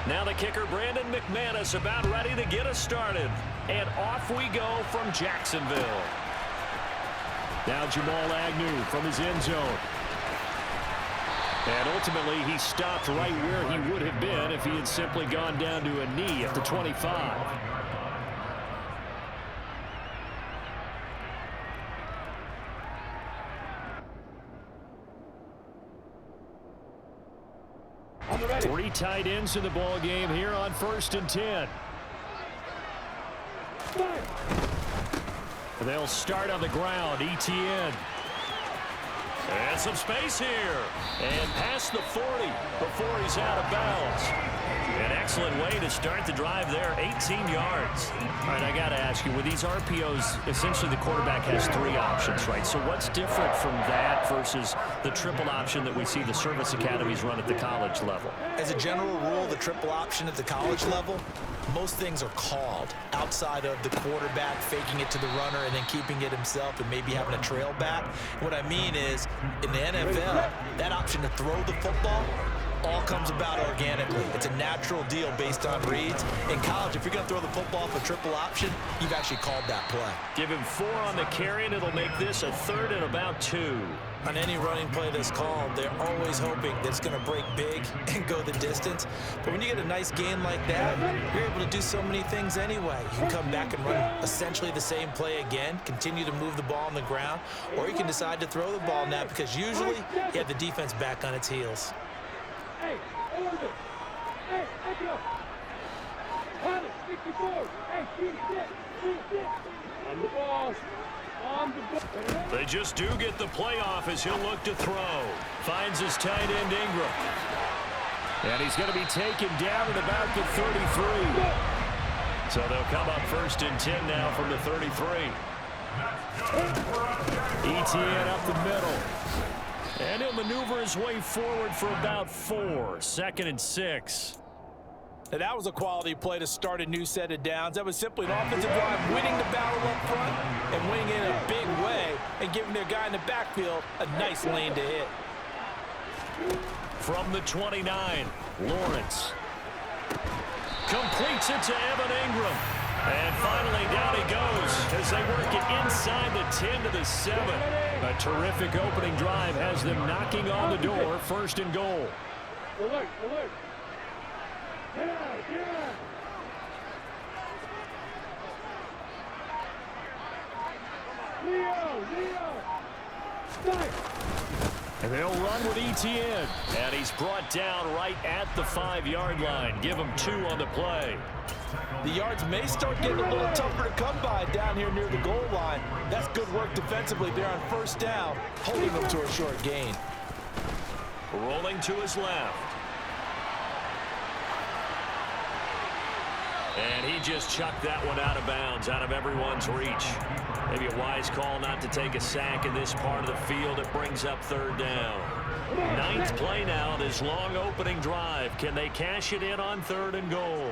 Now the kicker, Brandon McManus, about ready to get us started. And off we go from Jacksonville. Now Jamal Agnew from his end zone. And ultimately, he stopped right where he would have been if he had simply gone down to a knee at the 25. Three tight ends in the ball game here on 1st and 10. They'll start on the ground. ETN. And some space here. And past the 40 before he's out of bounds. An excellent way to start the drive there. 18 yards. All right, I got to ask you, with these RPOs, essentially the quarterback has 3 options, right? So what's different from that versus the triple option that we see the service academies run at the college level? As a general rule, the triple option at the college level, most things are called outside of the quarterback faking it to the runner and then keeping it himself and maybe having a trail back. What I mean is, in the NFL, that option to throw the football all comes about organically. It's a natural deal based on reads. In college, if you're going to throw the football for triple option, you've actually called that play. Give him 4 on the carry, and it'll make this a 3rd and about 2. On any running play that's called, they're always hoping that it's going to break big and go the distance. But when you get a nice gain like that, you're able to do so many things anyway. You can come back and run essentially the same play again, continue to move the ball on the ground, or you can decide to throw the ball now because usually you have the defense back on its heels. Hey, hey, on the ball. They just do get the play off as he'll look to throw. Finds his tight end Ingram. And he's going to be taken down at about the 33. So they'll come up 1st and 10 now from the 33. ETN up the middle. And he'll maneuver his way forward for about 4. 2nd and 6. And that was a quality play to start a new set of downs. That was simply an offensive drive, winning the battle up front and winning in a big way and giving their guy in the backfield a nice lane to hit. From the 29, Lawrence completes it to Evan Ingram. And finally down he goes as they work it inside the 10 to the 7. A terrific opening drive has them knocking on the door. 1st and goal. Alert. And they'll run with ETN. And he's brought down right at the 5-yard line. Give him 2 on the play. The yards may start getting a little tougher to come by down here near the goal line. That's good work defensively there on 1st down, holding them to a short gain. Rolling to his left. And he just chucked that one out of bounds, out of everyone's reach. Maybe a wise call not to take a sack in this part of the field. It brings up 3rd down. 9th play now, this long opening drive. Can they cash it in on 3rd and goal?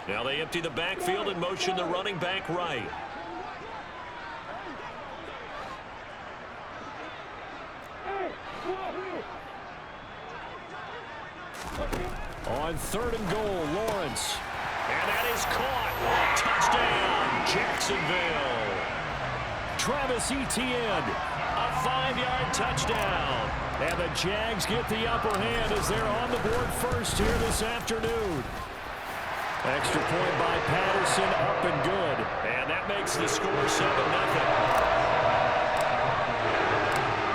Now they empty the backfield and motion the running back right. On 3rd and goal, Lawrence. And that is caught. Touchdown, Jacksonville. Travis Etienne, a 5-yard touchdown. And the Jags get the upper hand as they're on the board first here this afternoon. Extra point by Patterson, up and good. And that makes the score 7-0.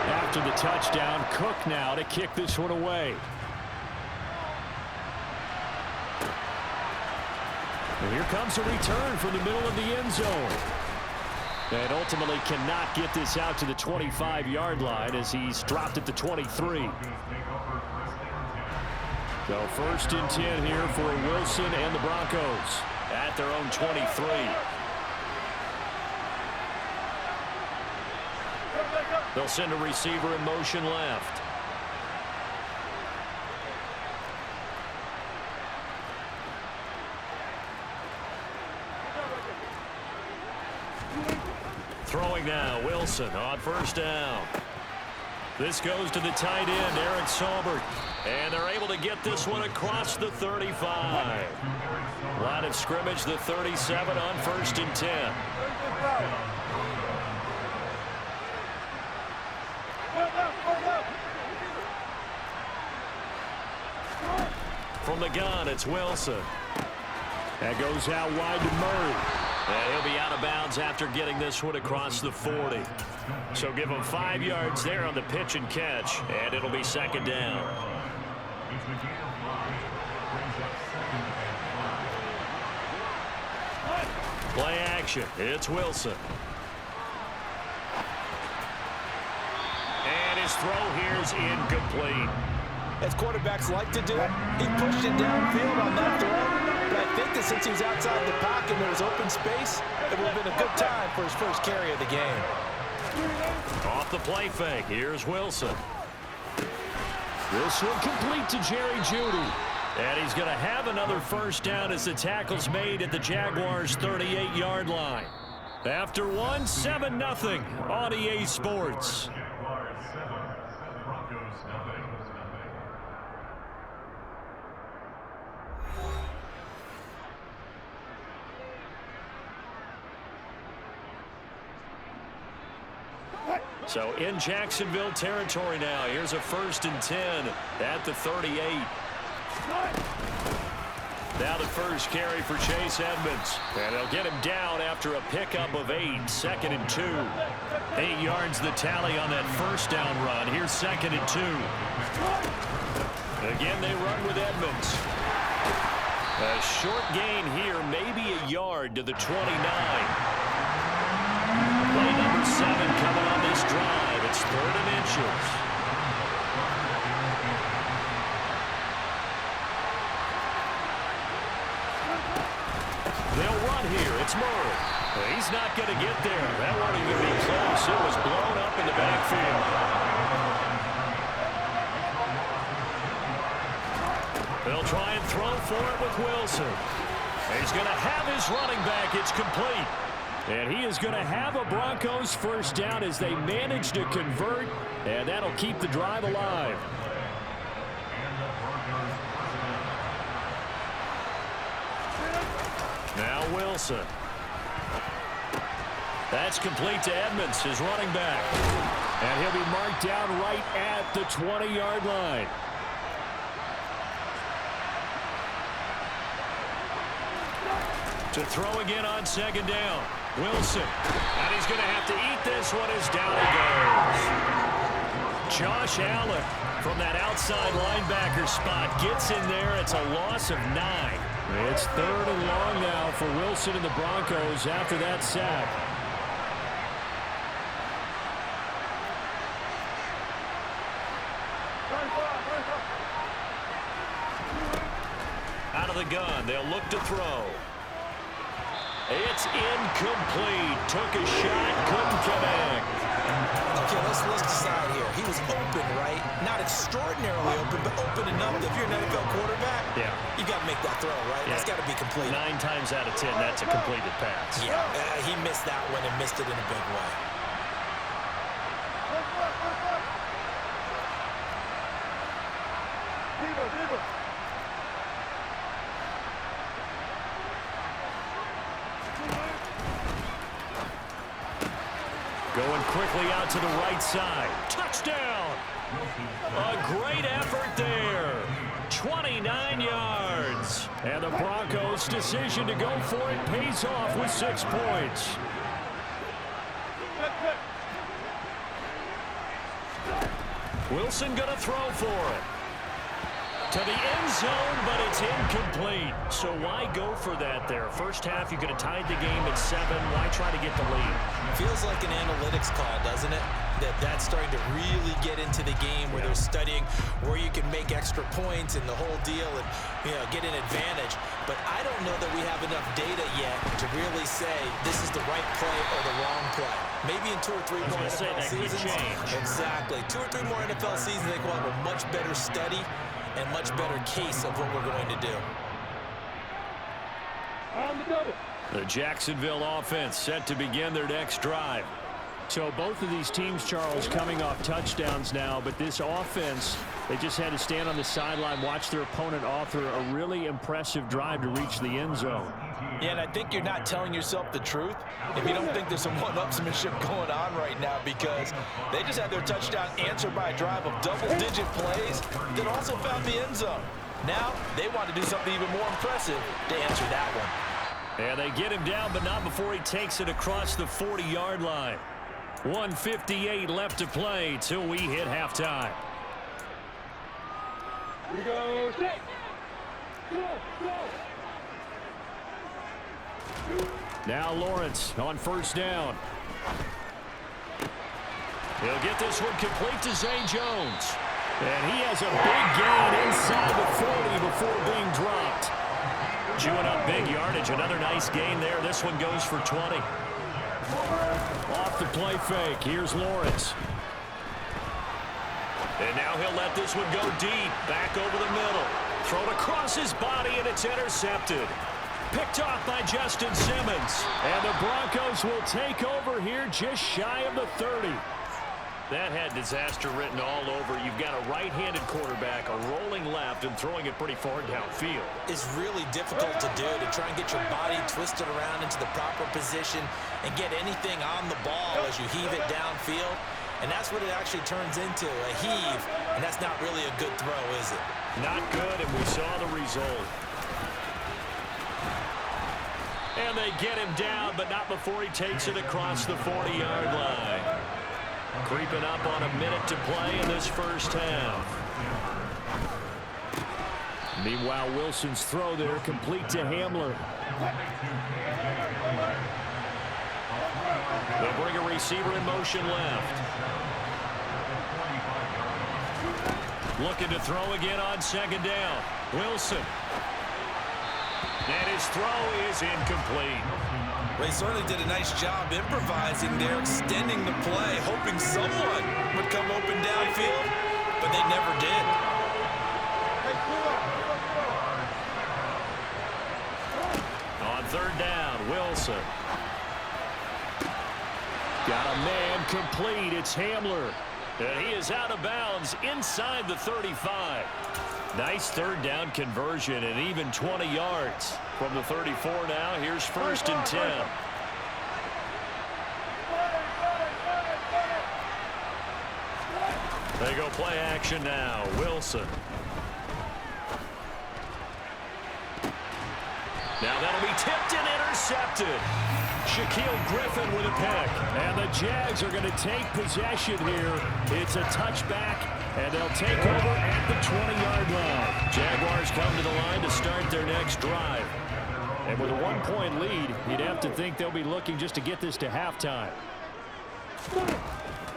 After the touchdown, Cook now to kick this one away. And here comes a return from the middle of the end zone. And ultimately cannot get this out to the 25-yard line as he's dropped at the 23. So 1st and 10 here for Wilson and the Broncos at their own 23. They'll send a receiver in motion left. Throwing now, Wilson on 1st down. This goes to the tight end, Eric Saubert. And they're able to get this one across the 35. Line of scrimmage, the 37 on 1st and 10. From the gun, it's Wilson. That goes out wide to Murray. And he'll be out of bounds after getting this one across the 40. So give him 5 yards there on the pitch and catch, and it'll be 2nd down. Play action. It's Wilson. And his throw here is incomplete. As quarterbacks like to do, he pushed it downfield on that throw. But I think that since he was outside the pocket and there was open space, it would have been a good time for his first carry of the game. Off the play fake, here's Wilson. This one complete to Jerry Jeudy. And he's going to have another first down as the tackle's made at the Jaguars' 38-yard line. After one, 7-0 on EA Sports. So in Jacksonville territory now. Here's a 1st and 10 at the 38. Now the first carry for Chase Edmonds. And they'll get him down after a pickup of 8. 2nd and 2. 8 yards the tally on that first down run. Here's 2nd and 2. Again, they run with Edmonds. A short gain here, maybe a yard to the 29. Play number 7 coming on this drive. It's 3rd and inches. They'll run here. It's Murray. He's not going to get there. That won't even be close. It was blown up in the backfield. They'll try and throw for it with Wilson. He's going to have his running back. It's complete. And he is going to have a Broncos first down as they manage to convert, and that'll keep the drive alive. Now Wilson. That's complete to Edmonds, his running back. And he'll be marked down right at the 20-yard line. To throw again on 2nd down. Wilson. And he's going to have to eat this one as down he goes. Josh Allen from that outside linebacker spot gets in there. It's a loss of 9. It's 3rd and long now for Wilson and the Broncos after that sack. Out of the gun, they'll look to throw. It's incomplete. Took a shot, couldn't connect. Okay, let's decide here. He was open, right? Not extraordinarily open, but open enough that if you're an NFL quarterback, you got to make that throw, right? That's got to be complete. 9 times out of 10, that's a completed pass. Yeah, he missed that one and missed it in a big way. Going quickly out to the right side. Touchdown! A great effort there. 29 yards. And the Broncos' decision to go for it pays off with 6 points. Wilson gonna throw for it. To the end zone, but it's incomplete. So why go for that there? First half, you could have tied the game at 7. Why try to get the lead? Feels like an analytics call, doesn't it? That's starting to really get into the game where they're studying where you can make extra points and the whole deal and, get an advantage. But I don't know that we have enough data yet to really say this is the right play or the wrong play. Maybe in 2 or 3 more NFL seasons. Exactly. 2 or 3 more NFL seasons, they will have a much better study and much better case of what we're going to do. The Jacksonville offense set to begin their next drive. So both of these teams, Charles, coming off touchdowns now, but this offense, they just had to stand on the sideline, watch their opponent author a really impressive drive to reach the end zone. Yeah, and I think you're not telling yourself the truth if you don't think there's some one-upsmanship going on right now, because they just had their touchdown answered by a drive of double-digit plays that also found the end zone. Now they want to do something even more impressive to answer that one. And they get him down, but not before he takes it across the 40-yard line. 1:58 left to play till we hit halftime. Here we go, set. Go, go. Now Lawrence on first down. He'll get this one complete to Zay Jones. And he has a big gain inside the 40 before being dropped. Chewing up big yardage. Another nice gain there. This one goes for 20. Off the play fake. Here's Lawrence. And now he'll let this one go deep. Back over the middle. Thrown across his body, and it's intercepted. Picked off by Justin Simmons. And the Broncos will take over here just shy of the 30. That had disaster written all over. You've got a right-handed quarterback, a rolling left, and throwing it pretty far downfield. It's really difficult to do, to try and get your body twisted around into the proper position and get anything on the ball as you heave it downfield. And that's what it actually turns into, a heave. And that's not really a good throw, is it? Not good, and we saw the result. And they get him down, but not before he takes it across the 40-yard line. Creeping up on a minute to play in this first half. Meanwhile, Wilson's throw there complete to Hamler. They'll bring a receiver in motion left. Looking to throw again on second down. Wilson. And his throw is incomplete. Well, he certainly did a nice job improvising there, extending the play, hoping someone would come open downfield, but they never did. On third down, Wilson. Got a man complete. It's Hamler. And he is out of bounds inside the 35. Nice third down conversion and even 20 yards. From the 34 now, here's first and 10. They go play action now. Wilson. Now that'll be tipped and intercepted. Shaquille Griffin with a pick. And the Jags are going to take possession here. It's a touchback, and they'll take over at the 20-yard line. Jaguars come to the line to start their next drive. And with a 1-point lead, you'd have to think they'll be looking just to get this to halftime.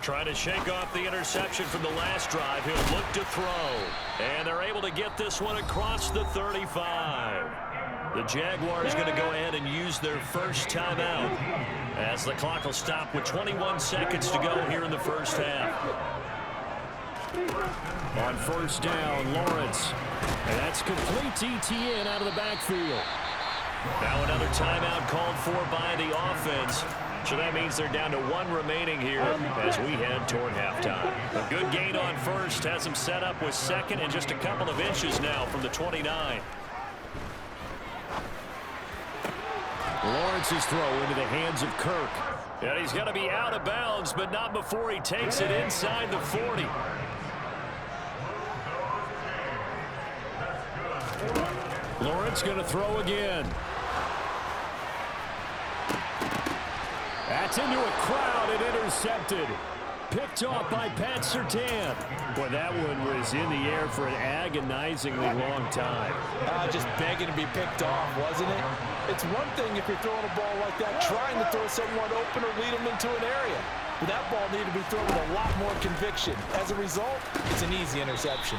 Trying to shake off the interception from the last drive. He'll look to throw. And they're able to get this one across the 35. The Jaguars going to go ahead and use their first timeout as the clock will stop with 21 seconds to go here in the first half. On first down, Lawrence. And that's complete to Etienne out of the backfield. Now another timeout called for by the offense. So that means they're down to one remaining here as we head toward halftime. A good gain on first has them set up with second and just a couple of inches now from the 29. Lawrence's throw into the hands of Kirk. And he's going to be out of bounds, but not before he takes it inside the 40. Lawrence going to throw again. That's into a crowd and intercepted. Picked off by Pat Surtain. Boy, that one was in the air for an agonizingly long time. Just begging to be picked off, wasn't it? It's one thing if you're throwing a ball like that, trying to throw someone open or lead them into an area. But that ball needed to be thrown with a lot more conviction. As a result, it's an easy interception.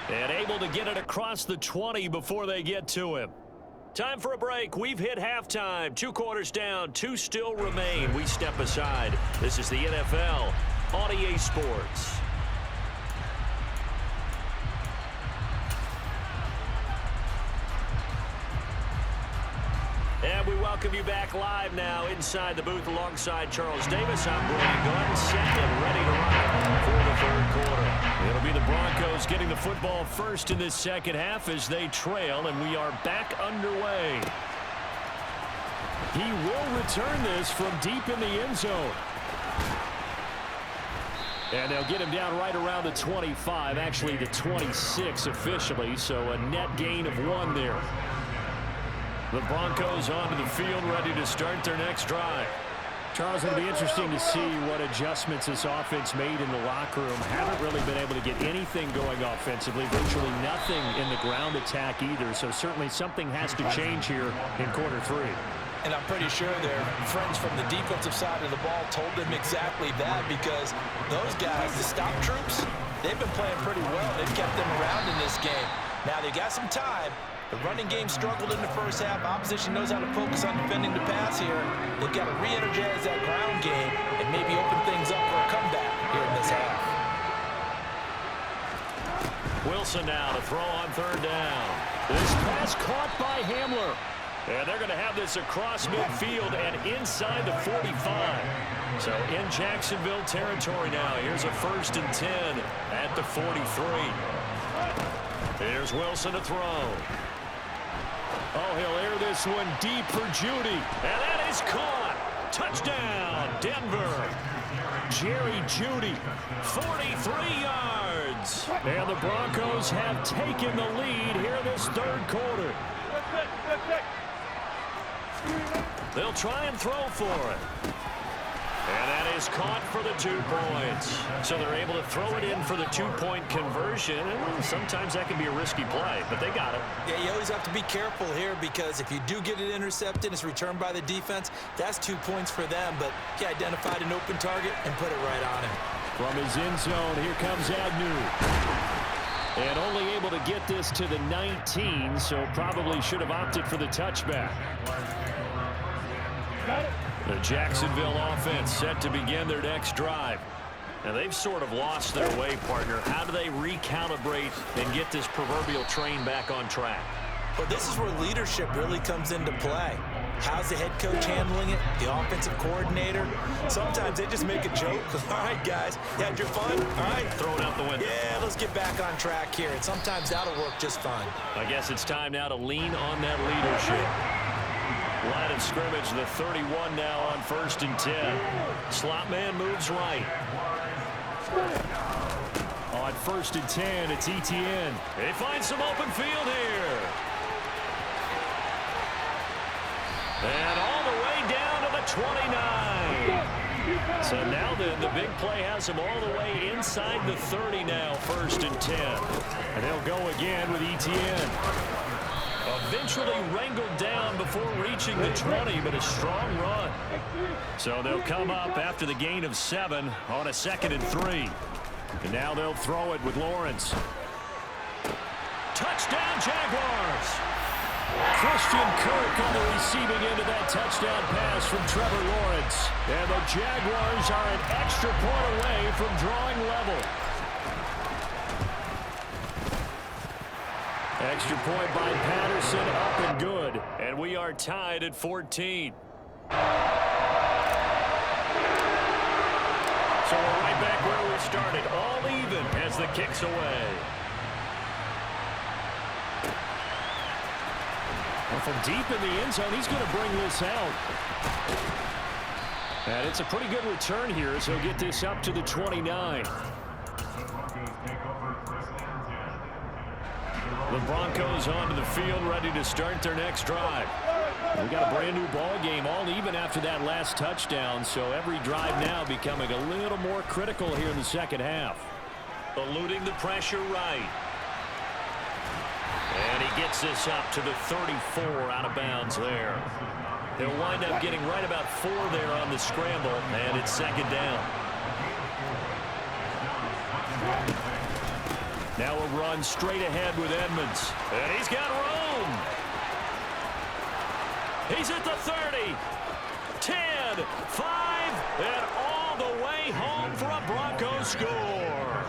And able to get it across the 20 before they get to him. Time for a break. We've hit halftime. 2 quarters down. 2 still remain. We step aside. This is the NFL on EA Sports. And we welcome welcome you back live now inside the booth alongside Charles Davis. I'm Brady Glenn, set and ready to rock for the third quarter. It'll be the Broncos getting the football first in this second half as they trail, and we are back underway. He will return this from deep in the end zone. And they'll get him down right around the 25, actually the 26 officially, so a net gain of 1 there. The Broncos onto the field, ready to start their next drive. Charles, it'll be interesting to see what adjustments this offense made in the locker room. Haven't really been able to get anything going offensively, virtually nothing in the ground attack either, so certainly something has to change here in quarter 3. And I'm pretty sure their friends from the defensive side of the ball told them exactly that, because those guys, the stop troops, they've been playing pretty well. They've kept them around in this game. Now they got some time. The running game struggled in the first half. Opposition knows how to focus on defending the pass here. They've got to re-energize that ground game and maybe open things up for a comeback here in this half. Wilson now to throw on third down. This pass caught by Hamler. And they're going to have this across midfield and inside the 45. So in Jacksonville territory now. Here's a 1st and 10 at the 43. Here's Wilson to throw. Oh, he'll air this one deep for Jeudy. And that is caught. Touchdown, Denver. Jerry Jeudy, 43 yards. And the Broncos have taken the lead here this third quarter. They'll try and throw for it. And that is caught for the 2 points. So they're able to throw it in for the 2-point conversion. And sometimes that can be a risky play, but they got it. Yeah, you always have to be careful here, because if you do get it intercepted, it's returned by the defense, that's 2 points for them. But he identified an open target and put it right on him. From his end zone, here comes Agnew. And only able to get this to the 19, so probably should have opted for the touchback. The Jacksonville offense set to begin their next drive. Now, they've sort of lost their way, partner. How do they recalibrate and get this proverbial train back on track? Well, this is where leadership really comes into play. How's the head coach handling it? The offensive coordinator? Sometimes they just make a joke. All right, guys, you had your fun? All right. Throw it out the window. Yeah, let's get back on track here. And sometimes that'll work just fine. I guess it's time now to lean on that leadership. Line of scrimmage, the 31 now on 1st and 10. Slot man moves right. On 1st and 10, it's Etienne. They find some open field here. And all the way down to the 29. So now then, the big play has them all the way inside the 30 now, 1st and 10. And they'll go again with Etienne. Eventually wrangled down before reaching the 20, but a strong run. So they'll come up after the gain of 7 on a 2nd and 3. And now they'll throw it with Lawrence. Touchdown, Jaguars! Christian Kirk on the receiving end of that touchdown pass from Trevor Lawrence. And the Jaguars are an extra point away from drawing level. Extra point by Patterson, up and good. And we are tied at 14. So we're right back where we started, all even as the kick's away. And from deep in the end zone, he's going to bring this out. And it's a pretty good return here, so get this up to the 29. The Broncos onto the field, ready to start their next drive. We got a brand new ball game, all even after that last touchdown, so every drive now becoming a little more critical here in the second half. Eluding the pressure right. And he gets this up to the 34, out of bounds there. He'll wind up getting right about 4 there on the scramble, and it's 2nd down. Now a run straight ahead with Edmonds. And he's got room. He's at the 30. 10, 5, and all the way home for a Broncos score.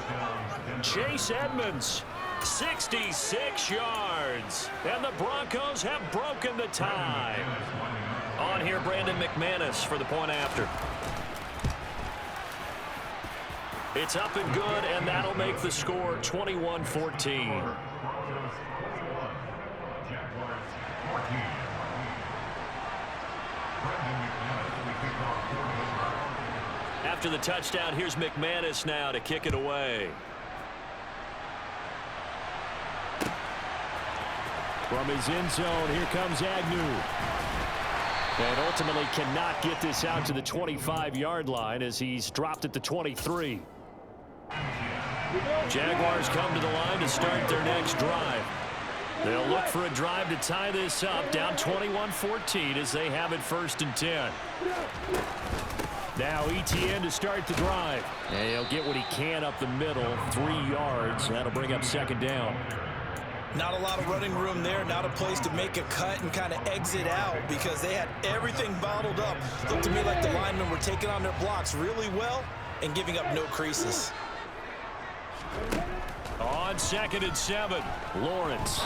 Chase Edmonds, 66 yards. And the Broncos have broken the tie. On here, Brandon McManus for the point after. It's up and good, and that'll make the score 21-14. After the touchdown, here's McManus now to kick it away. From his end zone, here comes Agnew. And ultimately cannot get this out to the 25-yard line as he's dropped at the 23. Jaguars come to the line to start their next drive. They'll look for a drive to tie this up, down 21-14 as they have it 1st and 10. Now ETN to start the drive. And he'll get what he can up the middle, 3 yards. That'll bring up 2nd down. Not a lot of running room there, not a place to make a cut and kind of exit out because they had everything bottled up. Looked to me like the linemen were taking on their blocks really well and giving up no creases. On 2nd and 7, Lawrence.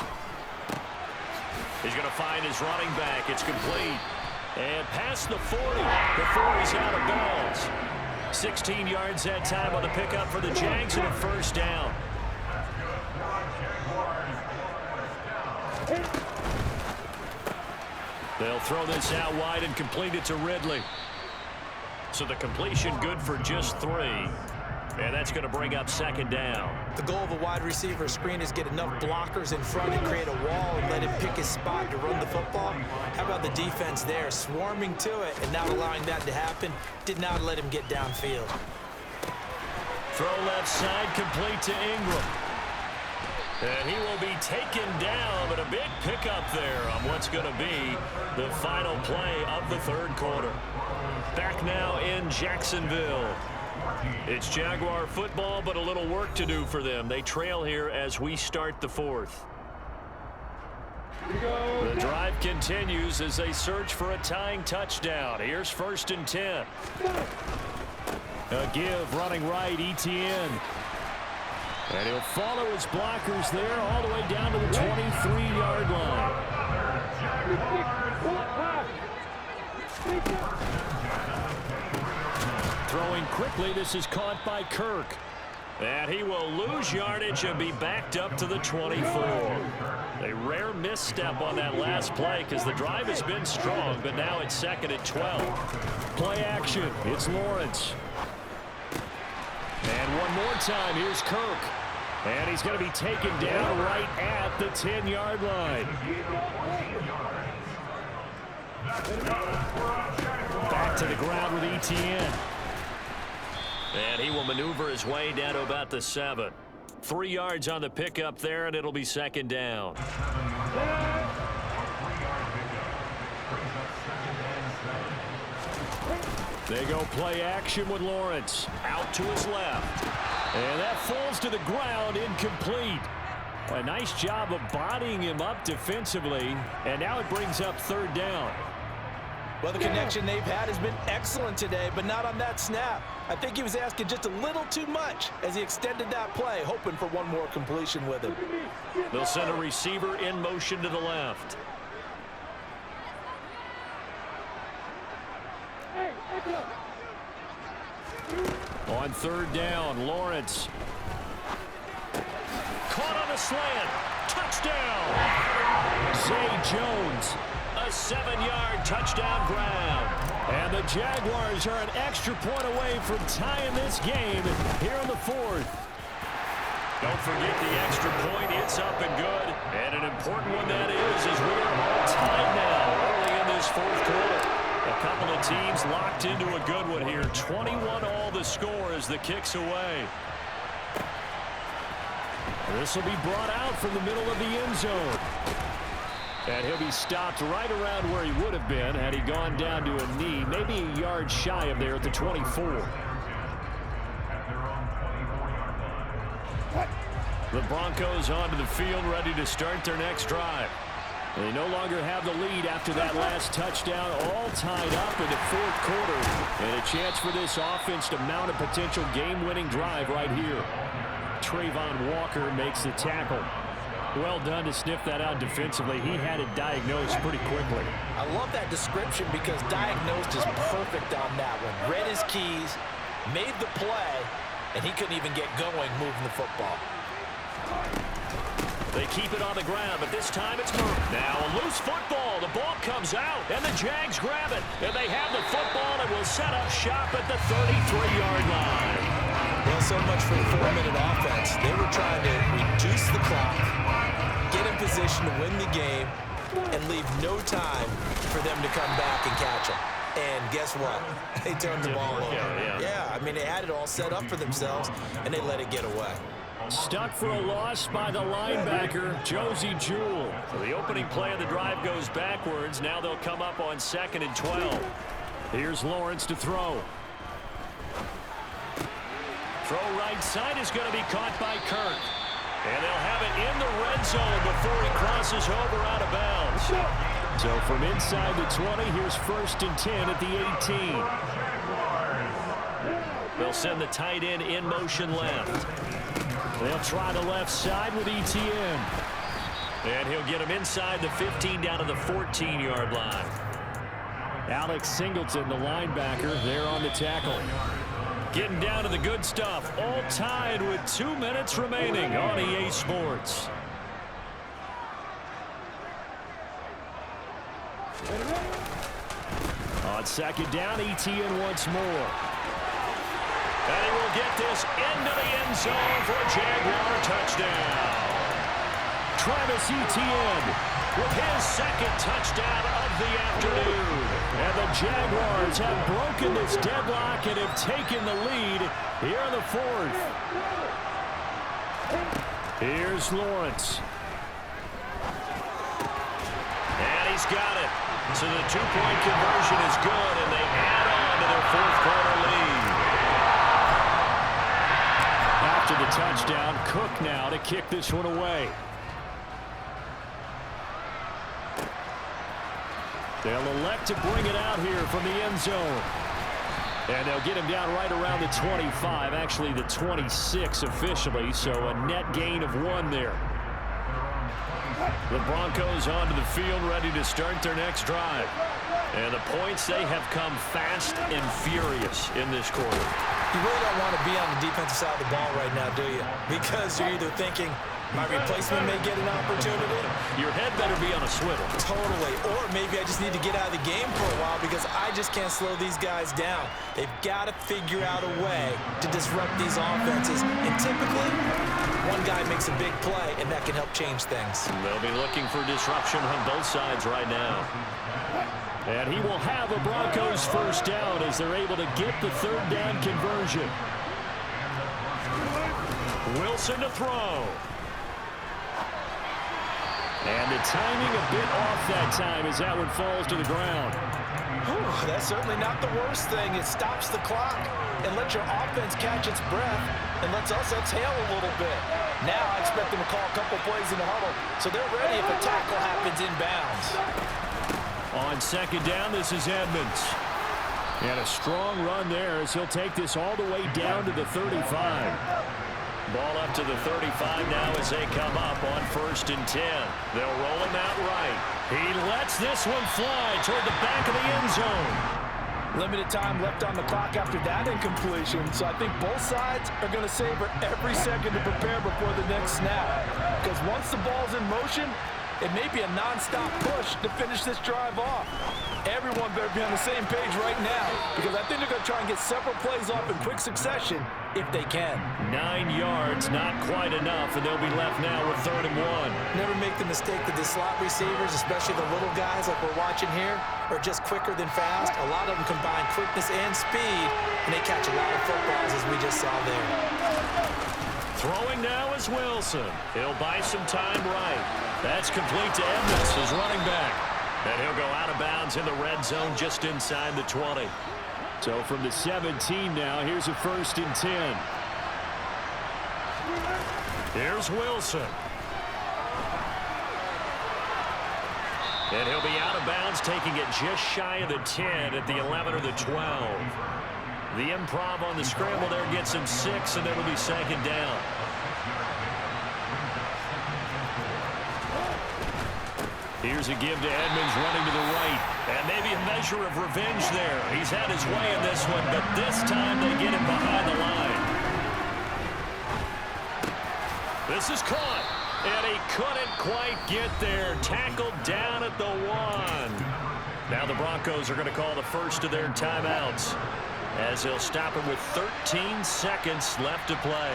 He's going to find his running back. It's complete. And past the 40 before he's out of bounds. 16 yards that time on the pickup for the Jags and a 1st down. They'll throw this out wide and complete it to Ridley. So the completion good for just 3. And that's going to bring up 2nd down. The goal of a wide receiver screen is get enough blockers in front and create a wall and let him pick his spot to run the football. How about the defense there, swarming to it and not allowing that to happen? Did not let him get downfield. Throw left side, complete to Ingram. And he will be taken down, but a big pickup there on what's going to be the final play of the 3rd quarter. Back now in Jacksonville. It's Jaguar football, but a little work to do for them. They trail here as we start the 4th. The drive continues as they search for a tying touchdown. Here's 1st and 10. A give running right, ETN. And he'll follow his blockers there all the way down to the 23-yard line. Throwing quickly, this is caught by Kirk. And he will lose yardage and be backed up to the 24. A rare misstep on that last play because the drive has been strong, but now it's 2nd and 12. Play action, it's Lawrence. And one more time, here's Kirk. And he's going to be taken down right at the 10-yard line. Back to the ground with ETN. And he will maneuver his way down to about the 7. 3 yards on the pickup there, and it'll be 2nd down. They go play action with Lawrence. Out to his left. And that falls to the ground, incomplete. A nice job of bodying him up defensively, and now it brings up 3rd down. Well, the connection they've had has been excellent today, but not on that snap. I think he was asking just a little too much as he extended that play, hoping for one more completion with him. They'll send a receiver in motion to the left. On 3rd down, Lawrence. Caught on a slant. Touchdown. Zay Jones. A 7-yard touchdown grab. And the Jaguars are an extra point away from tying this game here in the 4th. Don't forget the extra point. It's up and good. And an important one that is as we are all tied now early in this 4th quarter. A couple of teams locked into a good one here. 21-all the score as the kick's away. This will be brought out from the middle of the end zone. And he'll be stopped right around where he would have been had he gone down to a knee, maybe a yard shy of there at the 24. The Broncos onto the field, ready to start their next drive. They no longer have the lead after that last touchdown, all tied up in the 4th quarter. And a chance for this offense to mount a potential game-winning drive right here. Trayvon Walker makes the tackle. Well done to sniff that out defensively. He had it diagnosed pretty quickly. I love that description because diagnosed is perfect on that one. Read his keys, made the play, and he couldn't even get going moving the football. They keep it on the ground, but this time it's moved. Now a loose football. The ball comes out, and the Jags grab it. And they have the football and will set up shop at the 33-yard line. Well, so much for the 4-minute offense. They were trying to reduce the clock, get in position to win the game, and leave no time for them to come back and catch them. And guess what? They turned the ball over. Yeah, I mean, they had it all set up for themselves, and they let it get away. Stuck for a loss by the linebacker, Josey Jewell. So the opening play of the drive goes backwards. Now they'll come up on 2nd and 12. Here's Lawrence to throw. Throw right side is going to be caught by Kirk. And they'll have it in the red zone before he crosses over out of bounds. So from inside the 20, here's 1st and 10 at the 18. They'll send the tight end in motion left. They'll try the left side with Etienne. And he'll get him inside the 15 down to the 14-yard line. Alex Singleton, the linebacker, there on the tackle. Getting down to the good stuff. All tied with 2 minutes remaining on EA Sports. On 2nd down, Etienne once more. And he will get this into the end zone for a Jaguar touchdown. Travis Etienne with his 2nd touchdown of the afternoon. And the Jaguars have broken this deadlock and have taken the lead here in the 4th. Here's Lawrence. And he's got it. So the 2-point conversion is good, and they add on to their 4th quarter lead. After the touchdown, Cook now to kick this one away. They'll elect to bring it out here from the end zone. And they'll get him down right around the 25, actually the 26 officially, so a net gain of 1 there. The Broncos onto the field ready to start their next drive. And the points, they have come fast and furious in this quarter. You really don't want to be on the defensive side of the ball right now, do you? Because you're either thinking, my replacement may get an opportunity. Your head better be on a swivel. Totally. Or maybe I just need to get out of the game for a while because I just can't slow these guys down. They've got to figure out a way to disrupt these offenses. And typically, one guy makes a big play, and that can help change things. They'll be looking for disruption on both sides right now. And he will have a Broncos 1st down as they're able to get the 3rd down conversion. Wilson to throw. And the timing a bit off that time as that one falls to the ground. Whew, that's certainly not the worst thing. It stops the clock and lets your offense catch its breath and lets us exhale a little bit. Now I expect them to call a couple plays in the huddle so they're ready if a tackle happens inbounds. On 2nd down, this is Edmonds. And a strong run there as he'll take this all the way down to the 35. Ball up to the 35 now as they come up on 1st and 10. They'll roll him out right. He lets this one fly toward the back of the end zone. Limited time left on the clock after that incompletion, so I think both sides are going to savor every second to prepare before the next snap. Because once the ball's in motion, it may be a non-stop push to finish this drive off. Everyone better be on the same page right now because I think they're going to try and get several plays off in quick succession if they can. 9 yards, not quite enough, and they'll be left now with 3rd and 1. Never make the mistake that the slot receivers, especially the little guys like we're watching here, are just quicker than fast. A lot of them combine quickness and speed, and they catch a lot of footballs as we just saw there. Throwing now is Wilson. He'll buy some time right. That's complete to Edmonds, his running back. And he'll go out of bounds in the red zone just inside the 20. So from the 17 now, here's a 1st and 10. Here's Wilson. And he'll be out of bounds, taking it just shy of the 10 at the 11 or the 12. The improv on the scramble there gets him 6, and it'll be 2nd down. Here's a give to Edmonds running to the right. And maybe a measure of revenge there. He's had his way in this one, but this time they get him behind the line. This is caught. And he couldn't quite get there. Tackled down at the 1. Now the Broncos are going to call the first of their timeouts, as they'll stop him with 13 seconds left to play.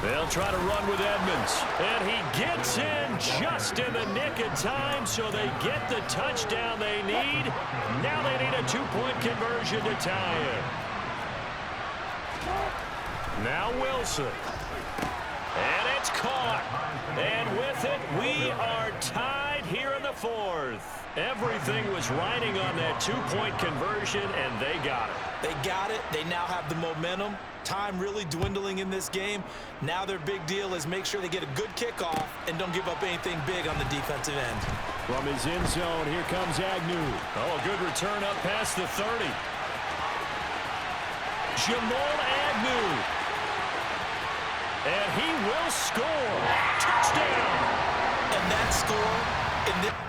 They'll try to run with Edmonds. And he gets in just in the nick of time, so they get the touchdown they need. Now they need a 2-point conversion to tie it. Now Wilson. And it's caught. And with it, we are tied here in the 4th. Everything was riding on that 2-point conversion, and they got it. They got it. They now have the momentum. Time really dwindling in this game. Now their big deal is make sure they get a good kickoff and don't give up anything big on the defensive end. From his end zone, here comes Agnew. Oh, a good return up past the 30. Jamal Agnew. And he will score. Touchdown. And that score in this